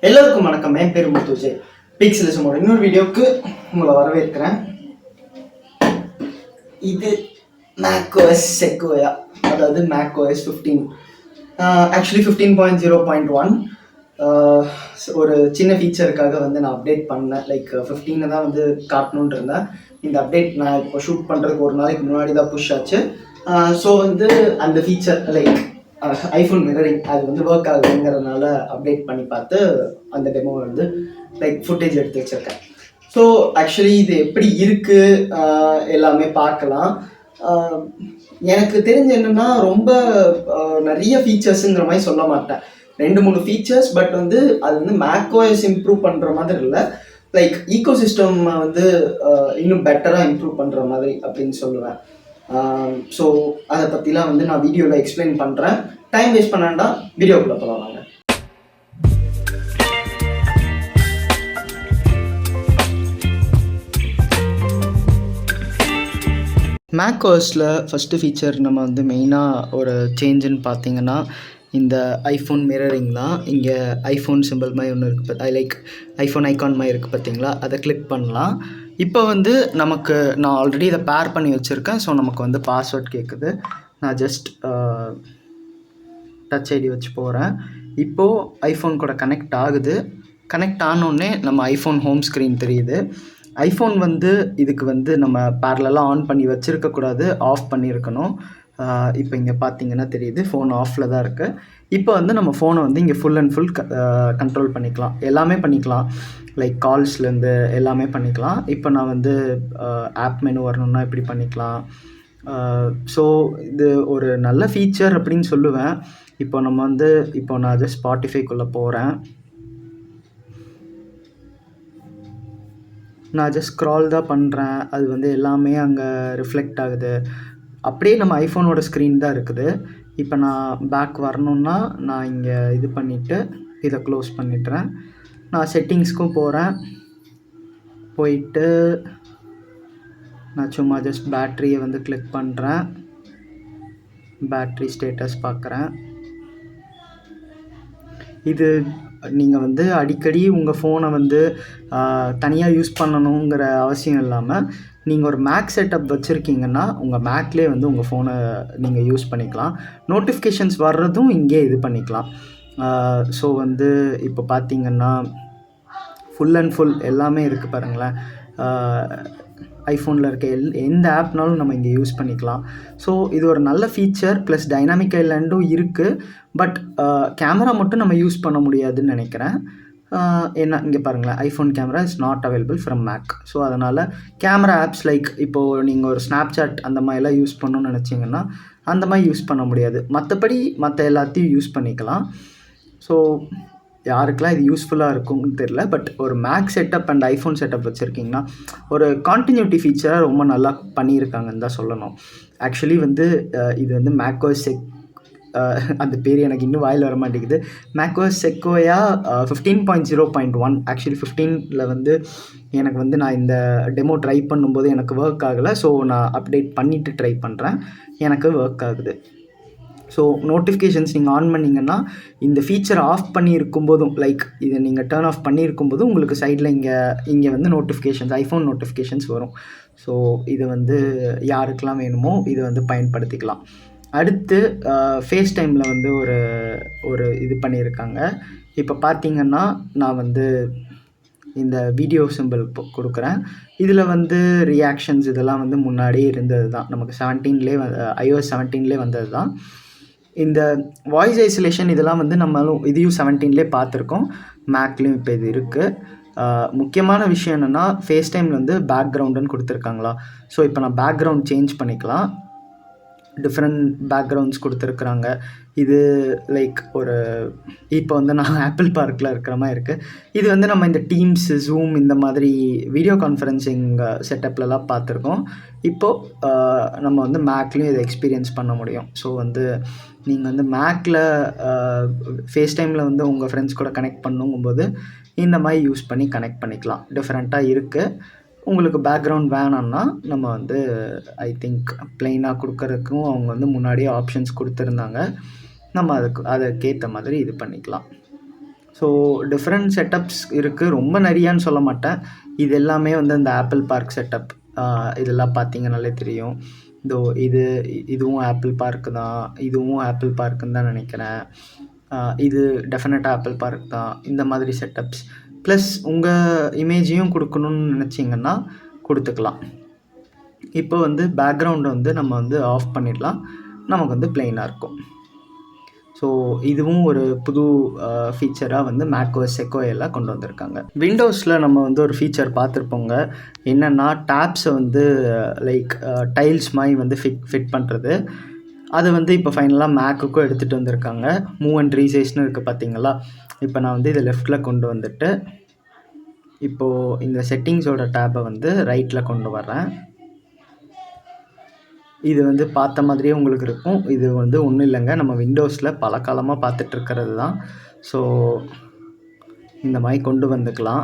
எல்லாருக்கும் வணக்கம். என் பேர் முத்துஜய். பிக்சலிசமோட இன்னொரு வீடியோவுக்கு உங்களை வரவேற்கிறேன். இது macOS Sequoia, அதாவது macOS 15. ஆக்சுவலி 15.0.1 ஒரு சின்ன ஃபீச்சருக்காக வந்து நான் அப்டேட் பண்ணேன். லைக் 15 தான் வந்து காட்டணுன்ட்டு இருந்தேன். இந்த அப்டேட் நான் இப்போ ஷூட் பண்ணுறதுக்கு ஒரு நாளைக்கு முன்னாடி தான் புஷ் ஆச்சு. ஸோ வந்து அந்த ஃபீச்சர் லைக் ஐஃபோன் மிரரிங் அது வந்து ஒர்க் ஆகுதுங்கிறதுனால அப்டேட் பண்ணி பார்த்து அந்த டெமோ வந்து லைக் ஃபுட்டேஜ் எடுத்து வச்சுருக்கேன். ஸோ ஆக்சுவலி இது எப்படி இருக்குது எல்லாமே பார்க்கலாம். எனக்கு தெரிஞ்ச என்னென்னா ரொம்ப நிறைய ஃபீச்சர்ஸுங்கிற மாதிரி சொல்ல மாட்டேன். 2-3 ஃபீச்சர்ஸ், பட் வந்து அது வந்து macOS இம்ப்ரூவ் பண்ணுற மாதிரி இல்லை, லைக் ஈகோ சிஸ்டம் வந்து இன்னும் பெட்டராக இம்ப்ரூவ் பண்ணுற மாதிரி அப்படின்னு சொல்லுவேன். ஸோ அதை பற்றிலாம் வந்து நான் வீடியோவில் எக்ஸ்பிளைன் பண்ணுறேன். டைம் வேஸ்ட் பண்ண வேண்டாம், வீடியோக்குள்ளே போகலாம் வாங்க. macOSல ஃபஸ்ட்டு ஃபீச்சர் நம்ம வந்து மெயினாக ஒரு சேஞ்சுன்னு பார்த்தீங்கன்னா இந்த ஐஃபோன் மிரரிங் தான். இங்கே ஐஃபோன் சிம்பிள் மாதிரி ஒன்று இருக்குது, லைக் ஐஃபோன் ஐகான் மாதிரி இருக்குது பார்த்தீங்களா, அதை கிளிக் பண்ணலாம். இப்போ வந்து நமக்கு நான் ஆல்ரெடி இதை பேர் பண்ணி வச்சுருக்கேன். ஸோ நமக்கு வந்து பாஸ்வேர்ட் கேட்குது. நான் ஜஸ்ட் டச் ஐடி வச்சு போகிறேன். இப்போது ஐஃபோன் கூட கனெக்ட் ஆகுது. கனெக்ட் ஆனோடனே நம்ம ஐஃபோன் ஹோம் ஸ்க்ரீன் தெரியுது. ஐஃபோன் வந்து இதுக்கு வந்து நம்ம பேரலெல்லாம் ஆன் பண்ணி வச்சுருக்கக்கூடாது, ஆஃப் பண்ணியிருக்கணும். இப்போ இங்கே பார்த்தீங்கன்னா தெரியுது, ஃபோன் ஆஃபில் தான் இருக்குது. இப்போ வந்து நம்ம ஃபோனை வந்து இங்கே ஃபுல் அண்ட் ஃபுல் கண்ட்ரோல் பண்ணிக்கலாம், எல்லாமே பண்ணிக்கலாம், லைக் கால்ஸ்லேருந்து எல்லாமே பண்ணிக்கலாம். இப்போ நான் வந்து ஆப் மெனு வரணுன்னா இப்படி பண்ணிக்கலாம். ஸோ இது ஒரு நல்ல ஃபீச்சர் அப்படின்னு சொல்லுவேன். இப்போ நம்ம வந்து இப்போ நான் ஜஸ்ட் ஸ்பாட்டிஃபைக்குள்ளே போகிறேன். நான் ஜஸ்ட் ஸ்க்ரால் தான் பண்ணுறேன். அது வந்து எல்லாமே அங்கே ரிஃப்ளெக்ட் ஆகுது. அப்படியே நம்ம ஐஃபோனோட ஸ்க்ரீன் தான் இருக்குது. இப்போ நான் பேக் வரணுன்னா நான் இங்கே இது பண்ணிவிட்டு இதை க்ளோஸ் பண்ணிடுறேன். நான் செட்டிங்ஸ்க்கும் போகிறேன். போயிட்டு நான் சும்மா ஜஸ்ட் பேட்ரியை வந்து கிளிக் பண்ணுறேன். பேட்ரி ஸ்டேட்டஸ் பார்க்குறேன். இது நீங்கள் வந்து அடிக்கடி உங்கள் ஃபோனை வந்து தனியாக யூஸ் பண்ணணுங்கிற அவசியம் இல்லாமல் நீங்கள் ஒரு மேக் செட்டப் வச்சுருக்கீங்கன்னா உங்கள் மேக்லேயே வந்து உங்கள் ஃபோனை நீங்கள் யூஸ் பண்ணிக்கலாம். நோட்டிஃபிகேஷன்ஸ் வர்றதும் இங்கே இது பண்ணிக்கலாம். ஸோ வந்து இப்போ பார்த்தீங்கன்னா ஃபுல் அண்ட் ஃபுல் எல்லாமே இருக்குது பாருங்களேன். ஐஃபோனில் இருக்க எந்த ஆப்னாலும் நம்ம இங்கே யூஸ் பண்ணிக்கலாம். ஸோ இது ஒரு நல்ல ஃபீச்சர். ப்ளஸ் டைனாமிக் ஐலாண்டும் இருக்குது. பட் கேமரா மட்டும் நம்ம யூஸ் பண்ண முடியாதுன்னு நினைக்கிறேன். என்ன இங்கே பாருங்களேன், iPhone camera is not available from Mac. So அதனால் கேமரா ஆப்ஸ் லைக் இப்போது நீங்கள் ஒரு ஸ்னாப்சாட் அந்த மாதிரிலாம் யூஸ் பண்ணணும்னு நினச்சிங்கன்னா அந்த மாதிரி யூஸ் பண்ண முடியாது. மற்றபடி மற்ற எல்லாத்தையும் யூஸ் பண்ணிக்கலாம். ஸோ யாருக்கெல்லாம் இது யூஸ்ஃபுல்லாக இருக்கும்னு தெரில. பட் ஒரு Mac setup and iPhone setup வச்சுருக்கிங்கன்னா ஒரு கான்டினியூட்டி ஃபீச்சரை ரொம்ப நல்லா பண்ணியிருக்காங்கன்னு தான் சொல்லணும். ஆக்சுவலி வந்து இது வந்து macOS அந்த பேர் எனக்கு இன்னும் வாயில் வர மாட்டேங்குது. macOS Sequoia 15.0.1. ஆக்சுவலி 15ல் வந்து எனக்கு வந்து நான் இந்த டெமோ ட்ரை பண்ணும்போது எனக்கு ஒர்க் ஆகலை. ஸோ நான் அப்டேட் பண்ணிவிட்டு ட்ரை பண்ணுறேன், எனக்கு ஒர்க் ஆகுது. ஸோ நோட்டிஃபிகேஷன்ஸ் நீங்கள் ஆன் பண்ணிங்கன்னா இந்த ஃபீச்சர் ஆஃப் பண்ணி இருக்கும்போதும் லைக் இதை நீங்கள் டர்ன் ஆஃப் பண்ணியிருக்கும்போதும் உங்களுக்கு சைடில் இங்கே வந்து நோட்டிஃபிகேஷன்ஸ் ஐஃபோன் நோட்டிஃபிகேஷன்ஸ் வரும். ஸோ இது வந்து யாருக்கெல்லாம் வேணுமோ இது வந்து பயன்படுத்திக்கலாம். அடுத்து ஃபேஸ் டைமில் வந்து ஒரு இது பண்ணியிருக்காங்க. இப்போ பார்த்தீங்கன்னா நான் வந்து இந்த வீடியோ சிம்பிள் கொடுக்குறேன். இதில் வந்து ரியாக்ஷன்ஸ் இதெல்லாம் வந்து முன்னாடியே இருந்தது தான், நமக்கு 17லே iOS 17லே வந்தது தான். இந்த வாய்ஸ் ஐசோலேஷன் இதெல்லாம் வந்து நம்மளும் இதையும் 17லே பார்த்துருக்கோம், மேக்லேயும் இப்போ இது இருக்குது. முக்கியமான விஷயம் என்னென்னா ஃபேஸ் டைமில் வந்து பேக்ரவுண்டுன்னு கொடுத்துருக்காங்களா. ஸோ இப்போ நான் பேக்ரவுண்ட் சேஞ்ச் பண்ணிக்கலாம். டிஃப்ரெண்ட் பேக்ரவுண்ட்ஸ் கொடுத்துருக்குறாங்க. இது லைக் ஒரு இப்போ வந்து நான் ஆப்பிள் பார்க்கில் இருக்கிற மாதிரி இருக்குது. இது வந்து நம்ம இந்த டீம்ஸ், ஜூம் இந்த மாதிரி வீடியோ கான்ஃபரன்சிங் செட்டப்லலாம் பார்த்துருக்கோம். இப்போது நம்ம வந்து மேக்லேயும் இதை எக்ஸ்பீரியன்ஸ் பண்ண முடியும். ஸோ வந்து நீங்கள் வந்து மேக்கில் ஃபேஸ் டைமில் வந்து உங்கள் ஃப்ரெண்ட்ஸ் கூட கனெக்ட் பண்ணுங்கும்போது இந்த மாதிரி யூஸ் பண்ணி கனெக்ட் பண்ணிக்கலாம். டிஃப்ரெண்ட்டாக இருக்குது. உங்களுக்கு பேக்ரவுண்ட் வேணாம்னா நம்ம வந்து ஐ திங்க் ப்ளைனாக கொடுக்கறதுக்கும் அவங்க வந்து முன்னாடியே ஆப்ஷன்ஸ் கொடுத்துருந்தாங்க. நம்ம அதுக்கேற்ற மாதிரி இது பண்ணிக்கலாம். ஸோ டிஃப்ரெண்ட் செட்டப்ஸ் இருக்குது, ரொம்ப நிறையான்னு சொல்ல மாட்டேன். இது எல்லாமே வந்து அந்த ஆப்பிள் பார்க் செட்டப். இதெல்லாம் பார்த்தீங்கனாலே தெரியும். இதோ இதுவும் ஆப்பிள் பார்க்கு தான், இதுவும் ஆப்பிள் பார்க்குன்னு தான் நினைக்கிறேன். இது டெஃபினட்டாக ஆப்பிள் பார்க் தான். இந்த மாதிரி செட்டப்ஸ் ப்ளஸ் உங்கள் இமேஜையும் கொடுக்கணுன்னு நினச்சிங்கன்னா கொடுத்துக்கலாம். இப்போ வந்து பேக்ரவுண்டை வந்து நம்ம வந்து ஆஃப் பண்ணிடலாம், நமக்கு வந்து பிளெயினாக இருக்கும். ஸோ இதுவும் ஒரு புது ஃபீச்சராக வந்து மேக்ஓஎஸ் செக்கோயால கொண்டு வந்திருக்காங்க. விண்டோஸில் நம்ம வந்து ஒரு ஃபீச்சர் பார்த்துருப்போங்க, என்னென்னா டேப்ஸை வந்து லைக் டைல்ஸ் மாதிரி வந்து ஃபிட் பண்ணுறது. அது வந்து இப்போ ஃபைனலாக மேக்குக்கும் எடுத்துகிட்டு வந்திருக்காங்க. மூவ் அண்ட் ரீசைஸ்னு இருக்குது பார்த்தீங்களா. இப்போ நான் வந்து இதை லெஃப்ட்டில் கொண்டு வந்துட்டு இப்போது இந்த செட்டிங்ஸோட டேப்பை வந்து ரைட்டில் கொண்டு வரேன். இது வந்து பார்த்த மாதிரியே உங்களுக்கு இருக்கும். இது வந்து ஒன்றும் இல்லைங்க, நம்ம விண்டோஸில் பல காலமாக பார்த்துட்ருக்கிறது தான். ஸோ இந்த மாதிரி கொண்டு வந்துக்கலாம்.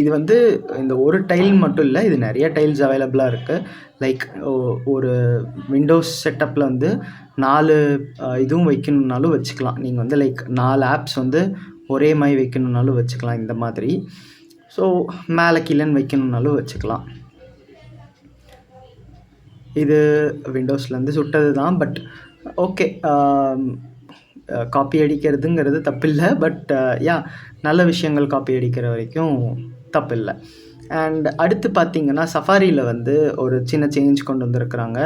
இது வந்து இந்த ஒரு டைல் மட்டும் இல்லை, இது நிறைய டைல்ஸ் அவைலபிளாக இருக்குது. லைக் ஒரு விண்டோஸ் செட்டப்பில் வந்து 4 இதுவும் வைக்கணுன்னாலும் வச்சுக்கலாம். நீங்கள் வந்து லைக் 4 ஆப்ஸ் வந்து ஒரே மாதிரி வைக்கணுன்னாலும் வச்சுக்கலாம் இந்த மாதிரி. ஸோ மேலே கீழேன்னு வைக்கணுன்னாலும் வச்சுக்கலாம். இது விண்டோஸ்லேருந்து சுட்டது தான், பட் ஓகே, காப்பி அடிக்கிறதுங்கிறது தப்பில்லை. பட் நல்ல விஷயங்கள் காப்பி அடிக்கிற வரைக்கும் தப்பில்லை. அண்ட் அடுத்து பார்த்திங்கன்னா சஃபாரியில் வந்து ஒரு சின்ன சேஞ்ச் கொண்டு வந்திருக்கிறாங்க.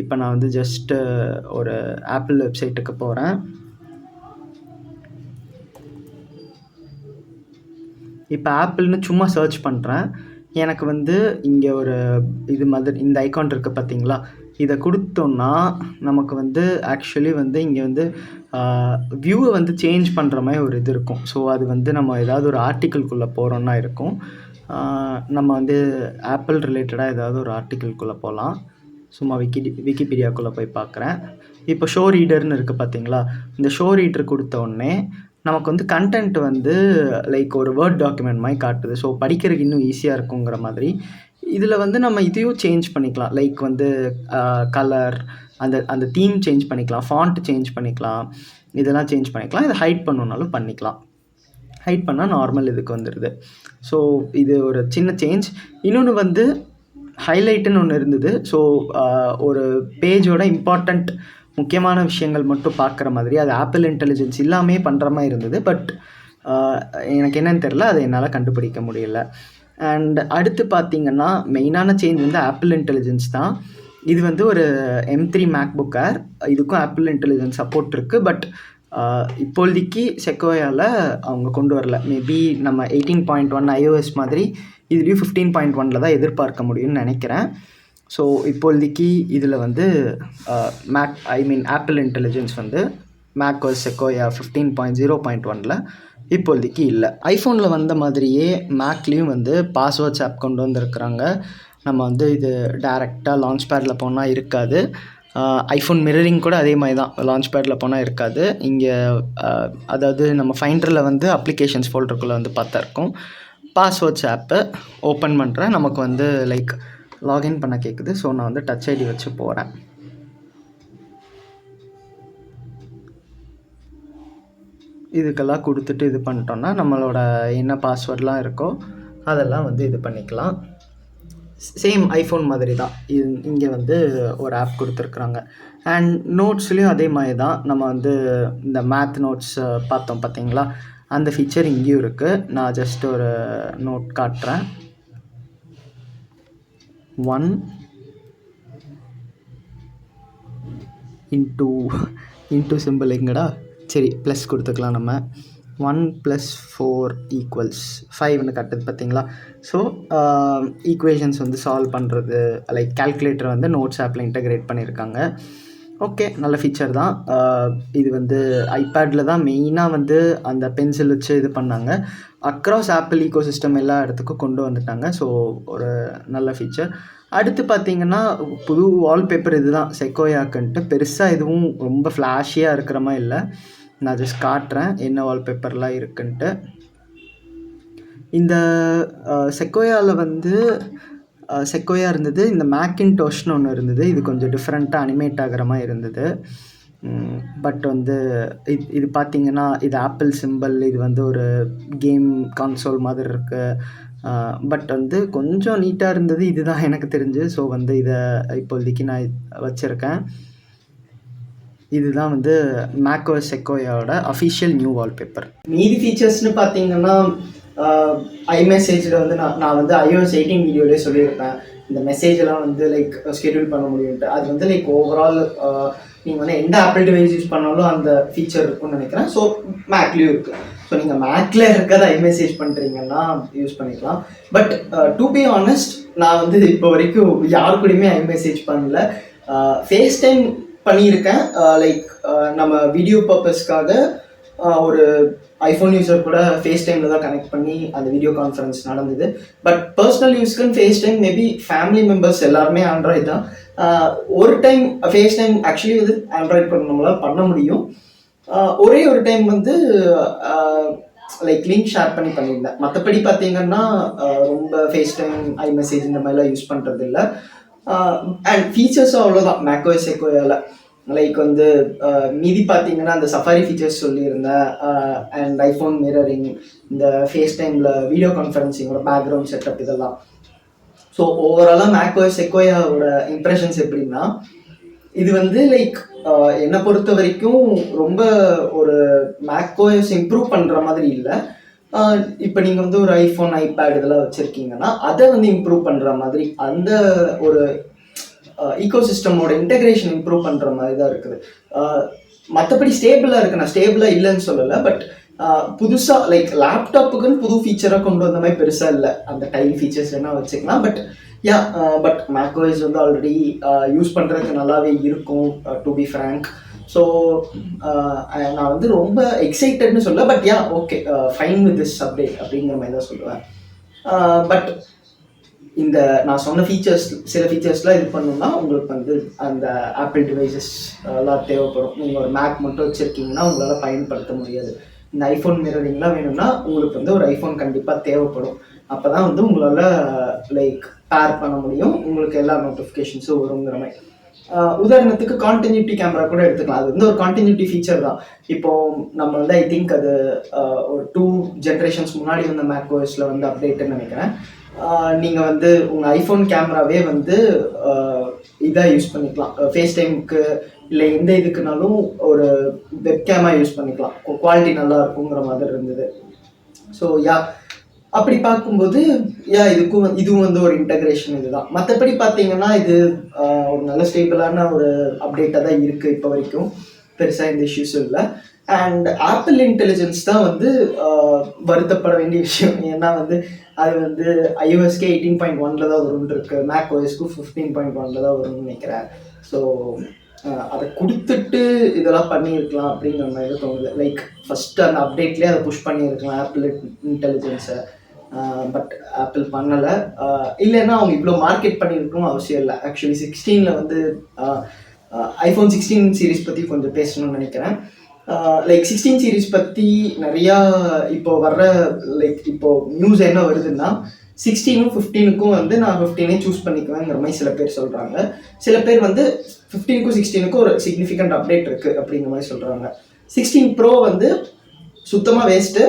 இப்போ நான் வந்து ஜஸ்ட்டு ஒரு ஆப்பிள் வெப்சைட்டுக்கு போகிறேன். இப்போ ஆப்பிள்னு சும்மா சர்ச் பண்ணுறேன். எனக்கு வந்து இங்கே ஒரு இது மாதிரி இந்த ஐகான் இருக்குது பார்த்தீங்களா, இதை கொடுத்தோன்னா நமக்கு வந்து ஆக்சுவலி வந்து இங்கே வந்து வியூவை வந்து சேஞ்ச் பண்ணுற மாதிரி ஒரு இது இருக்கும். ஸோ அது வந்து நம்ம ஏதாவது ஒரு ஆர்டிக்கிள்குள்ளே போகிறோன்னா இருக்கும். நம்ம வந்து ஆப்பிள் ரிலேட்டடாக ஏதாவது ஒரு ஆர்டிக்கிள்குள்ளே போகலாம். சும்மா விக்கிபீடியாக்குள்ளே போய் பார்க்குறேன். இப்போ ஷோ ரீடர்னு இருக்குது பார்த்தீங்களா, இந்த ஷோ ரீடர் கொடுத்த உடனே நமக்கு வந்து கண்டென்ட் வந்து லைக் ஒரு வேர்ட் டாக்குமெண்ட் மாதிரி காட்டுது. ஸோ படிக்கிறதுக்கு இன்னும் ஈஸியாக இருக்குங்கிற மாதிரி. இதில் வந்து நம்ம இதையும் சேஞ்ச் பண்ணிக்கலாம். லைக் வந்து கலர், அந்த தீம் சேஞ்ச் பண்ணிக்கலாம், ஃபாண்ட் சேஞ்ச் பண்ணிக்கலாம், இதெல்லாம் சேஞ்ச் பண்ணிக்கலாம். இதை ஹைட் பண்ணணுன்னாலும் பண்ணிக்கலாம். ஹைட் பண்ணால் நார்மல் இதுக்கு வந்துடுது. ஸோ இது ஒரு சின்ன சேஞ்ச். இன்னொன்று வந்து ஹைலைட்டுன்னு ஒன்று இருந்தது. ஸோ ஒரு பேஜோட இம்பார்ட்டண்ட் முக்கியமான விஷயங்கள் மட்டும் பார்க்குற மாதிரி அது ஆப்பிள் இன்டெலிஜென்ஸ் இல்லாமே பண்ணுற மாதிரி இருந்தது. பட் எனக்கு என்னென்னு தெரில, அதை என்னால் கண்டுபிடிக்க முடியல. அண்ட் அடுத்து பார்த்திங்கன்னா மெயினான சேஞ்ச் வந்து ஆப்பிள் இன்டெலிஜென்ஸ் தான். இது வந்து ஒரு M3 மேக்புக் ஏர், இதுக்கும் ஆப்பிள் இன்டெலிஜென்ஸ் சப்போர்ட் இருக்குது. பட் இப்போதைக்கு செக்கோயாவில் அவங்க கொண்டு வரல. மேபி நம்ம 18.1 iOS மாதிரி இதுலேயும் 15.1 தான் எதிர்பார்க்க முடியும்னு நினைக்கிறேன். ஸோ இப்போதைக்கு இதில் வந்து ஆப்பிள் இன்டெலிஜென்ஸ் வந்து மேக்ஓஎஸ் செக்கோயா 15.0.1 இப்போதைக்கு இல்லை. ஐஃபோனில் வந்த மாதிரியே மேக்லேயும் வந்து பாஸ்வேர்ட்ஸ் ஆப் கொண்டு வந்திருக்கிறாங்க. நம்ம வந்து இது டைரெக்டாக லான்ச் பேடில் போனால் இருக்காது. ஐஃபோன் மிரரிங் கூட அதே மாதிரி தான், லான்ச் பேடில் போனால் இருக்காது. இங்கே அதாவது நம்ம ஃபைண்டரில் வந்து அப்ளிகேஷன்ஸ் ஃபோல்டருக்குள்ளே வந்து பார்த்தா இருக்கும். பாஸ்வேர்ட்ஸ் ஆப்பை ஓப்பன் பண்ணுறேன், நமக்கு வந்து லைக் லாகின் பண்ண கேட்குது. ஸோ நான் வந்து டச் ஐடி வச்சு போகிறேன். இதுக்கெல்லாம் கொடுத்துட்டு இது பண்ணிட்டோன்னா நம்மளோட என்ன பாஸ்வேர்ட்லாம் இருக்கோ அதெல்லாம் வந்து இது பண்ணிக்கலாம். சேம் ஐஃபோன் மாதிரி தான் இங்கே வந்து ஒரு ஆப் கொடுத்துருக்குறாங்க. அண்ட் நோட்ஸ்லேயும் அதே மாதிரி தான். நம்ம வந்து இந்த மேத் நோட்ஸ் பார்த்தோம் பார்த்தீங்களா, அந்த ஃபீச்சர் இங்கேயும் இருக்குது. நான் ஜஸ்ட் ஒரு நோட் காட்டுறேன். 1 இன்ட்டு சிம்பிள் எங்கடா, சரி ப்ளஸ் கொடுத்துக்கலாம். நம்ம 1 + 4 = 5ன்னு கட்டுது பார்த்தீங்களா. ஸோ ஈக்குவேஷன்ஸ் வந்து சால்வ் பண்ணுறது, லைக் கால்குலேட்டர் வந்து நோட்ஸ் ஆப்பில் இன்டகிரேட் பண்ணியிருக்காங்க. ஓகே, நல்ல ஃபீச்சர் தான். இது வந்து ஐபேடில் தான் மெயினாக வந்து அந்த பென்சில் வச்சு இது பண்ணாங்க. அக்ராஸ் ஆப்பிள் ஈகோசிஸ்டம் எல்லா இடத்துக்கும் கொண்டு வந்துட்டாங்க. ஸோ ஒரு நல்ல ஃபீச்சர். அடுத்து பார்த்திங்கன்னா புது வால்பேப்பர் இது தான் செக்கோயாக்குன்ட்டு. பெருசாக எதுவும் ரொம்ப ஃப்ளாஷியாக இருக்கிற மாதிரி இல்லை. நான் ஜஸ்ட் காட்டுறேன் என்ன வால்பேப்பர்லாம் இருக்குன்ட்டு. இந்த செக்கோயாவில் வந்து செக்கோயா இருந்தது, இந்த மேக்கின்டோஷ்னு ஒன்று இருந்தது. இது கொஞ்சம் டிஃப்ரெண்ட்டாக அனிமேட் ஆகிற மாதிரி இருந்தது. பட் வந்து இது பார்த்தீங்கன்னா, இது ஆப்பிள் சிம்பல். இது வந்து ஒரு கேம் கான்சோல் மாதிரி இருக்கு. பட் வந்து கொஞ்சம் நீட்டா இருந்தது இதுதான் எனக்கு தெரிஞ்சு. ஸோ வந்து இத இப்போதைக்கு நான் வச்சிருக்கேன். இதுதான் வந்து macOS Sequoiaவோட அஃபிஷியல் நியூ வால்பேப்பர். மீதி ஃபீச்சர்ஸ்னு பார்த்தீங்கன்னா, iMessageல வந்து நான் வந்து iOS 18 வீடியோலயே சொல்லியிருப்பேன். இந்த மெசேஜெல்லாம் வந்து லைக் ஷெட்யூல் பண்ண முடியும்ட்டு. அது வந்து லைக் ஓவரால் நீங்கள் வந்து எந்த ஆப்பிள் டிவைஸ் யூஸ் பண்ணாலும் அந்த ஃபீச்சர் இருக்கும்னு நினைக்கிறேன். ஸோ மேக்லேயும் இருக்குது. ஸோ நீங்கள் மேக்கில் இருக்கிறத iMessage பண்ணுறீங்கன்னா யூஸ் பண்ணிக்கலாம். பட் டு பி ஆனஸ்ட், நான் வந்து இப்போ வரைக்கும் யார் கூடயுமே iMessage பண்ணல. ஃபேஸ் டைம் பண்ணியிருக்கேன். லைக் நம்ம வீடியோ பர்பஸ்க்காக ஒரு ஐஃபோன் யூஸர் கூட ஃபேஸ் டைமில் தான் கனெக்ட் பண்ணி அந்த வீடியோ கான்ஃபரன்ஸ் நடந்தது. பட் பர்சனல் யூஸ்க்குன்னு FaceTime maybe family members எல்லாருமே ஆண்ட்ராய்டு தான். ஒரு டைம் ஃபேஸ் டைம் ஆக்சுவலி வந்து ஆண்ட்ராய்டு நம்மளால் பண்ண முடியும். ஒரே ஒரு டைம் வந்து லைக் லிங்க் ஷேர் பண்ணியிருந்தேன். மற்றபடி பார்த்தீங்கன்னா ரொம்ப ஃபேஸ் டைம் iMessage இந்த மாதிரிலாம் யூஸ் பண்ணுறது இல்லை. அண்ட் ஃபீச்சர்ஸும் அவ்வளோதான் macOS Sequoiaல. லைக் வந்து மீதி பார்த்தீங்கன்னா அந்த சஃபாரி ஃபீச்சர்ஸ் சொல்லியிருந்தேன். அண்ட் ஐஃபோன் மிரரிங், இந்த ஃபேஸ் டைமில் வீடியோ கான்ஃபரன்சிங்கோட பேக்ரவுண்ட் செட்டப் இதெல்லாம். ஸோ ஓவராலாக macOS Sequoiaவோட இம்ப்ரெஷன்ஸ் எப்படின்னா, இது வந்து லைக் என்னை பொறுத்த வரைக்கும் ரொம்ப ஒரு macOS இம்ப்ரூவ் பண்ணுற மாதிரி இல்லை. இப்போ நீங்கள் வந்து ஒரு ஐஃபோன், ஐபேட் இதெல்லாம் வச்சுருக்கீங்கன்னா அதை வந்து இம்ப்ரூவ் பண்ணுற மாதிரி, அந்த ஒரு ஈகோசிஸ்டமோட இன்டெகிரேஷன் இம்ப்ரூவ் பண்ணுற மாதிரி தான் இருக்குது. மற்றபடி ஸ்டேபிளாக இருக்குது. நான் ஸ்டேபிளாக இல்லைன்னு சொல்லலை. பட் புதுசாக லைக் லேப்டாப்புக்குன்னு புது ஃபீச்சராக கொண்டு வந்த மாதிரி பெருசாக இல்லை. அந்த டைல் ஃபீச்சர்ஸ் வேணால் வச்சுக்கலாம். பட் macOS வந்து ஆல்ரெடி யூஸ் பண்ணுறதுக்கு நல்லாவே இருக்கும், டு பி ஃப்ரேங்க். ஸோ நான் வந்து ரொம்ப எக்ஸைட்டட்னு சொல்ல, but okay, fine with this update அப்படிங்கிற மாதிரி தான் சொல்லுவேன். பட் இந்த நான் சொன்ன ஃபீச்சர்ஸ், சில ஃபீச்சர்ஸ்லாம் இது பண்ணணும்னா உங்களுக்கு வந்து அந்த ஆப்பிள் டிவைசஸ் எல்லாம் தேவைப்படும். நீங்கள் ஒரு மேக் மட்டும் வச்சுருக்கீங்கன்னா உங்களால் பயன்படுத்த முடியாது. இந்த ஐஃபோன் மிரரிங்லாம் வேணும்னா உங்களுக்கு வந்து ஒரு ஐஃபோன் கண்டிப்பாக தேவைப்படும். அப்போ தான் வந்து உங்களால் லைக் பேர் பண்ண முடியும், உங்களுக்கு எல்லா நோட்டிஃபிகேஷன்ஸும் வருங்கிற மாதிரி. உதாரணத்துக்கு கான்டினியூட்டி கேமரா கூட எடுத்துக்கலாம். அது வந்து ஒரு கான்டினியூட்டி ஃபீச்சர் தான். இப்போது நம்ம வந்து ஐ திங்க் அது ஒரு 2 ஜென்ரேஷன்ஸ் முன்னாடி வந்த macOSல வந்து அப்டேட்டுன்னு நினைக்கிறேன். நீங்கள் வந்து உங்கள் ஐஃபோன் கேமராவே வந்து இதாக யூஸ் பண்ணிக்கலாம். ஃபேஸ் டைமுக்கு இல்லை எந்த இதுக்குனாலும் ஒரு வெப் கேமரா யூஸ் பண்ணிக்கலாம். குவாலிட்டி நல்லா இருக்குங்கிற மாதிரி இருந்தது. ஸோ அப்படி பார்க்கும்போது இதுவும் வந்து ஒரு இன்டகிரேஷன் இதுதான். மற்றபடி பார்த்தீங்கன்னா இது ஒரு நல்ல ஸ்டேபிளான ஒரு அப்டேட்டாக தான் இருக்குது இப்போ வரைக்கும். பெருசாக இந்த இஷ்யூஸும் இல்லை. அண்ட் ஆப்பிள் இன்டெலிஜென்ஸ் தான் வந்து வருத்தப்பட வேண்டிய விஷயம். ஏன்னா வந்து அது வந்து iOSக்கு 18.1 தான் வரும்னு இருக்கு, macOSக்கு 15.1 தான் வரும்னு நினைக்கிறேன். ஸோ அதை கொடுத்துட்டு இதெல்லாம் பண்ணியிருக்கலாம் அப்படிங்கிற மாதிரி தோணுது. லைக் ஃபஸ்ட்டு அந்த அப்டேட்லேயே அதை புஷ் பண்ணியிருக்கலாம் ஆப்பிள் இன்டெலிஜென்ஸை. பட் ஆப்பிள் பண்ணலை. இல்லைன்னா அவங்க இவ்வளோ மார்க்கெட் பண்ணியிருக்கணும் அவசியம் இல்லை. ஆக்சுவலி 16ல் வந்து ஐஃபோன் 16 சீரீஸ் பற்றி கொஞ்சம் பேசணும்னு நினைக்கிறேன். லைக் 16 சீரீஸ் பற்றி நிறையா இப்போ வர்ற லைக் இப்போது நியூஸ் என்ன வருதுன்னா, 16ம் 15க்கும் வந்து நான் 15 சூஸ் பண்ணிக்குவேங்கிற மாதிரி சில பேர் சொல்கிறாங்க. சில பேர் வந்து 15க்கும் 16க்கும் ஒரு சிக்னிஃபிகண்ட் அப்டேட் இருக்குது அப்படிங்கிற மாதிரி சொல்கிறாங்க. 16 ப்ரோ வந்து சுத்தமாக வேஸ்ட்டு,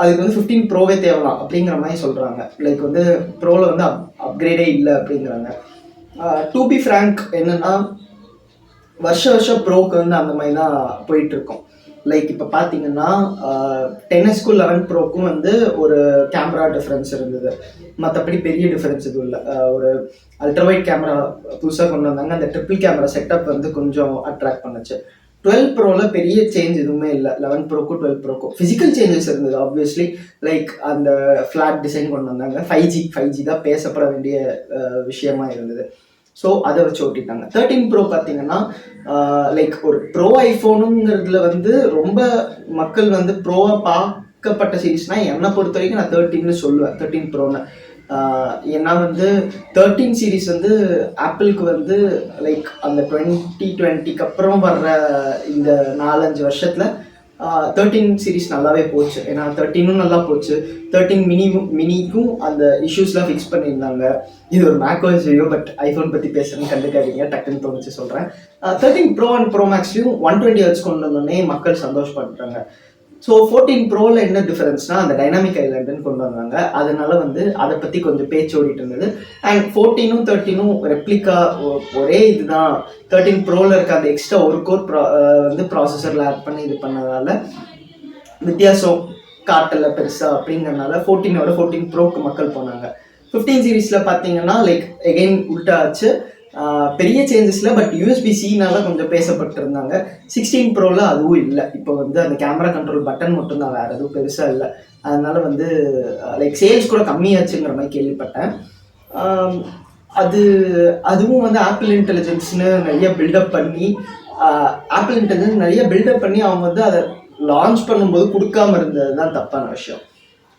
அதுக்கு வந்து 15 ப்ரோவே தேவலாம் அப்படிங்கிற மாதிரி சொல்கிறாங்க. லைக் வந்து ப்ரோவில் வந்து அப்கிரேடே இல்லை அப்படிங்கிறாங்க. டு பி ஃப்ரேங்க் என்னென்னா, வருஷம் ப்ரோக்கு வந்து அந்த மாதிரி தான் போயிட்டுருக்கோம். லைக் இப்போ பார்த்தீங்கன்னா 10ஸ்க்கும் 11 ப்ரோக்கும் வந்து ஒரு கேமரா டிஃப்ரென்ஸ் இருந்தது. மற்றபடி பெரிய டிஃப்ரென்ஸ் எதுவும் இல்லை. ஒரு அல்ட்ராவைட் கேமரா புதுசாக கொண்டு வந்தாங்க. அந்த ட்ரிபிள் கேமரா செட்டப் வந்து கொஞ்சம் அட்ராக்ட் பண்ணுச்சு. 12 ப்ரோவில் பெரிய சேஞ்ச் எதுவுமே இல்லை. 11 ப்ரோக்கும் 12 ப்ரோக்கும் ஃபிசிக்கல் சேஞ்சஸ் இருந்தது ஆப்வியஸ்லி. லைக் அந்த ஃப்ளாட் டிசைன் கொண்டு வந்தாங்க. 5G தான் பேசப்பட வேண்டிய விஷயமா இருந்தது. ஸோ அதை வச்சு ஓட்டிட்டாங்க. 13 ப்ரோ பார்த்தீங்கன்னா லைக் ஒரு ப்ரோ ஐஃபோனுங்கிறதுல வந்து ரொம்ப மக்கள் வந்து ப்ரோவாக பார்க்கப்பட்ட சீரீஸ்னால் என்னை பொறுத்த வரைக்கும் நான் 13ன்னு சொல்லுவேன். 13 ப்ரோன்னு. ஏன்னா வந்து 13 சீரீஸ் வந்து ஆப்பிளுக்கு வந்து லைக் அந்த 2020க்கு அப்புறம் வர்ற இந்த 4-5 வருஷத்தில் 13 சீரிஸ் நல்லாவே போச்சு. ஏன்னா 13ம் நல்லா போச்சு. 13 மினிக்கும் அந்த இஷ்யூஸ்லாம் ஃபிக்ஸ் பண்ணியிருந்தாங்க. இது ஒரு மேக்ஓஎஸ் வீடியோ, பட் ஐஃபோன் பற்றி பேசுகிறேன்னு கண்டுக்காதீங்க, டக்குன்னு தோணுச்சு சொல்கிறேன். 13 ப்ரோ அண்ட் ப்ரோ மேக்ஸ்லையும் 120 ஹெர்ட்ஸ் கொண்டு வந்தோடனே மக்கள் சந்தோஷப்படுறாங்க. ஸோ 14 ப்ரோவில் என்ன டிஃபரன்ஸ்னால் அந்த டைனாமிக் ஐலாண்டுன்னு கொண்டு வந்தாங்க. அதனால வந்து அதை பற்றி கொஞ்சம் பேச்சு ஓடிட்டு இருந்தது. அண்ட் 14ம் 13ம் ரெப்ளிகா ஒரே இதுதான். 13 ப்ரோவில் இருக்க அந்த எக்ஸ்ட்ரா ஒரு கோர் வந்து ப்ராசஸரில் ஆட் பண்ணி இது பண்ணதால வித்தியாசம் காட்டலை பெருசாக அப்படிங்கிறனால 14ஓட 14 ப்ரோக்கு மக்கள் போனாங்க. 15 சீரீஸில் பார்த்தீங்கன்னா லைக் எகெயின் உல்ட்டா ஆச்சு. பெரிய சேஞ்சஸில், பட் USB-Cனால கொஞ்சம் பேசப்பட்டிருந்தாங்க. 16 ப்ரோவில் அதுவும் இல்லை. இப்போ வந்து அந்த கேமரா கண்ட்ரோல் பட்டன் மட்டும்தான், வேறு எதுவும் பெருசாக இல்லை. அதனால வந்து லைக் சேல்ஸ் கூட கம்மியாச்சுங்கிற மாதிரி கேள்விப்பட்டேன். அதுவும் வந்து ஆப்பிள் இன்டெலிஜென்ஸ்னு நிறைய பில்டப் பண்ணி அவங்க வந்து அதை லான்ச் பண்ணும்போது கொடுக்காம இருந்தது தான் தப்பான விஷயம்.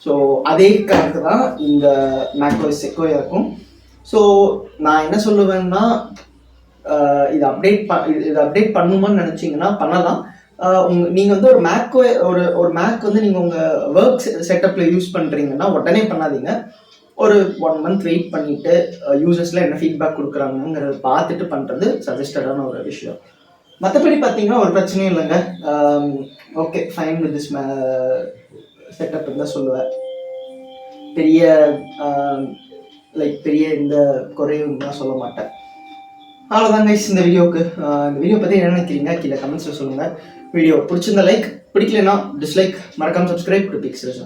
ஸோ அதே கணக்கு தான் இந்த மேக்ஓஎஸ் செக்வோயாக்கும். ஸோ நான் என்ன சொல்லுவேன்னா, இது அப்டேட் பண்ணுமான்னு நினச்சிங்கன்னா பண்ணலாம். நீங்கள் வந்து ஒரு மேக் வந்து நீங்கள் உங்கள் ஒர்க் செட்டப்பில் யூஸ் பண்ணுறீங்கன்னா உடனே பண்ணாதீங்க. ஒரு 1 month வெயிட் பண்ணிவிட்டு யூசர்ஸில் என்ன ஃபீட்பேக் கொடுக்குறாங்கிறத பார்த்துட்டு பண்ணுறது சஜஸ்டடான ஒரு விஷயம். மற்றபடி பார்த்தீங்கன்னா ஒரு பிரச்சனையும் இல்லைங்க. Okay, fine with this setup தான் சொல்லுவேன். பெரிய இந்த குறையும் நான் சொல்ல மாட்டேன். அவ்வளோதாங்க இந்த வீடியோவுக்கு. இந்த வீடியோ பற்றி என்ன நினைக்கிறீங்க கீழே கமெண்ட்ஸில் சொல்லுங்கள். வீடியோ பிடிச்சிருந்தா லைக், பிடிக்கலனா டிஸ்லைக், மறக்காமல் சப்ஸ்கிரைப் டு பிக்சர்ஸ்.